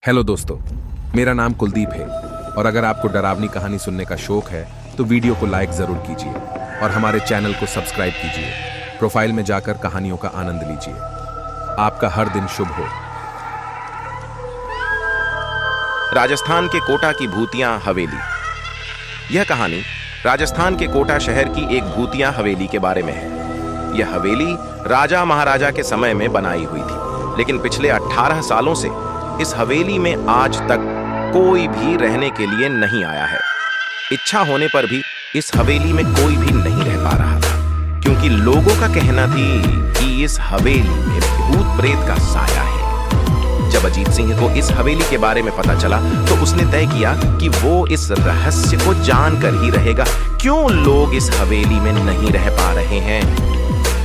Hello दोस्तों, मेरा नाम कुलदीप है और अगर आपको डरावनी कहानी सुनने का शौक है तो वीडियो को लाइक जरूर कीजिए और हमारे चैनल को सब्सक्राइब कीजिए। प्रोफाइल में जाकर कहानियों का आनंद लीजिए। आपका हर दिन शुभ हो। राजस्थान के कोटा की भूतिया हवेली। यह कहानी राजस्थान के कोटा शहर की एक भूतिया हवेली के बारे में है। यह हवेली राजा महाराजा के समय में बनाई हुई थी, लेकिन पिछले 18 सालों से इस हवेली में आज तक कोई भी रहने के लिए नहीं आया है। इच्छा होने पर भी इस हवेली में कोई भी नहीं रह पा रहा था, क्योंकि लोगों का कहना थी कि इस हवेली में भूत प्रेत का साया है। जब अजीत सिंह को इस हवेली के बारे में पता चला तो उसने तय किया कि वो इस रहस्य को जानकर ही रहेगा, क्यों लोग इस हवेली में नहीं रह पा रहे हैं।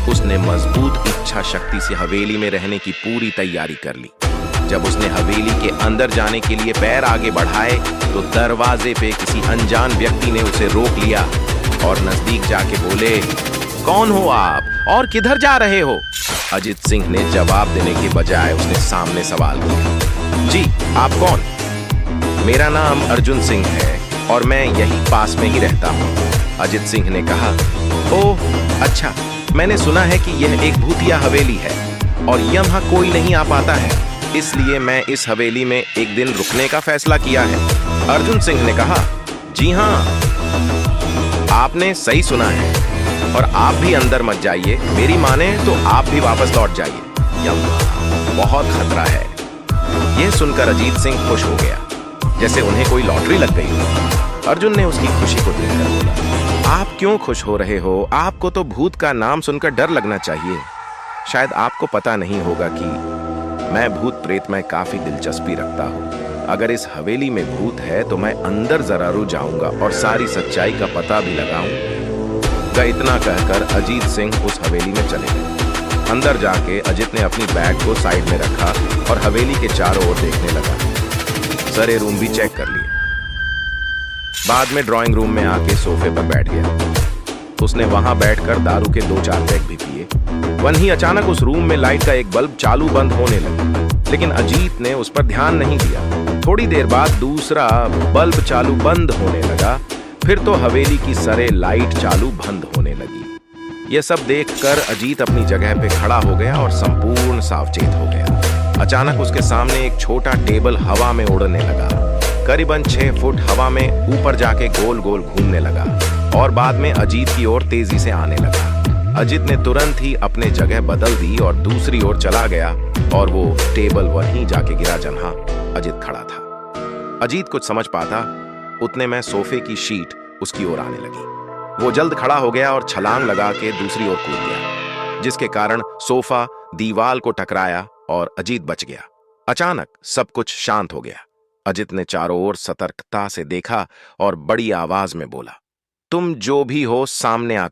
उसने मजबूत इच्छा शक्ति से हवेली में रहने की पूरी तैयारी कर ली। जब उसने हवेली के अंदर जाने के लिए पैर आगे बढ़ाए तो दरवाजे पे किसी अनजान व्यक्ति ने उसे रोक लिया और नजदीक जाके बोले, कौन हो आप और किधर जा रहे हो? अजीत सिंह ने जवाब देने के बजाय उसने सामने सवाल किया, जी आप कौन? मेरा नाम अर्जुन सिंह है और मैं यही पास में ही रहता हूँ। अजीत सिंह ने कहा, ओह अच्छा, मैंने सुना है कि यह एक भूतिया हवेली है और यहाँ कोई नहीं आ पाता है, इसलिए मैं इस हवेली में एक दिन रुकने का फैसला किया है। अर्जुन सिंह ने कहा, जी हाँ, आपने सही सुना है और आप भी अंदर मत जाइए, मेरी माने तो आप भी वापस लौट जाइए, यहाँ बहुत खतरा है। यह सुनकर अजीत सिंह खुश हो गया, जैसे उन्हें कोई लॉटरी लग गई हो। अर्जुन ने उसकी खुशी को देखकर बोला, आप क्यों खुश हो रहे हो? आपको तो भूत का नाम सुनकर डर लगना चाहिए। शायद आपको पता नहीं होगा कि मैं भूत प्रेत में काफी दिलचस्पी रखता हूँ। अगर इस हवेली में भूत है तो मैं अंदर जरूर जाऊंगा और सारी सच्चाई का पता भी लगाऊंगा। इतना कहकर अजीत सिंह उस हवेली में चले गए। अंदर जाके अजीत ने अपनी बैग को साइड में रखा और हवेली के चारों ओर देखने लगा। सारे रूम भी चेक कर लिए। बाद में ड्राइंग रूम में आके सोफे पर बैठ गया। उसने वहां बैठकर दारू के 2-4 पैक भी पिए। वहीं अचानक उस रूम में लाइट का एक बल्ब चालू बंद होने लगा, लेकिन अजीत ने उस पर ध्यान नहीं दिया। थोड़ी देर बाद दूसरा बल्ब चालू बंद होने लगा, फिर तो हवेली की सारे लाइट चालू बंद होने लगी। यह सब देखकर अजीत अपनी जगह पे खड़ा हो गया और संपूर्ण सावचेत हो गया। अचानक उसके सामने एक छोटा टेबल हवा में उड़ने लगा। करीबन 6 फुट हवा में ऊपर जाके गोल गोल घूमने लगा और बाद में अजीत की ओर तेजी से आने लगा। अजीत ने तुरंत ही अपने जगह बदल दी और दूसरी ओर चला गया और वो टेबल वहीं जाके गिरा जहां अजीत खड़ा था। अजीत कुछ समझ पाता उतने में सोफे की शीट उसकी ओर आने लगी। वो जल्द खड़ा हो गया और छलांग लगा के दूसरी ओर कूद गया, जिसके कारण सोफा दीवार को टकराया और अजीत बच गया। अचानक सब कुछ शांत हो गया। अजीत ने चारों ओर सतर्कता से देखा और बड़ी आवाज में बोला, तुम जो भी हो सामने आकर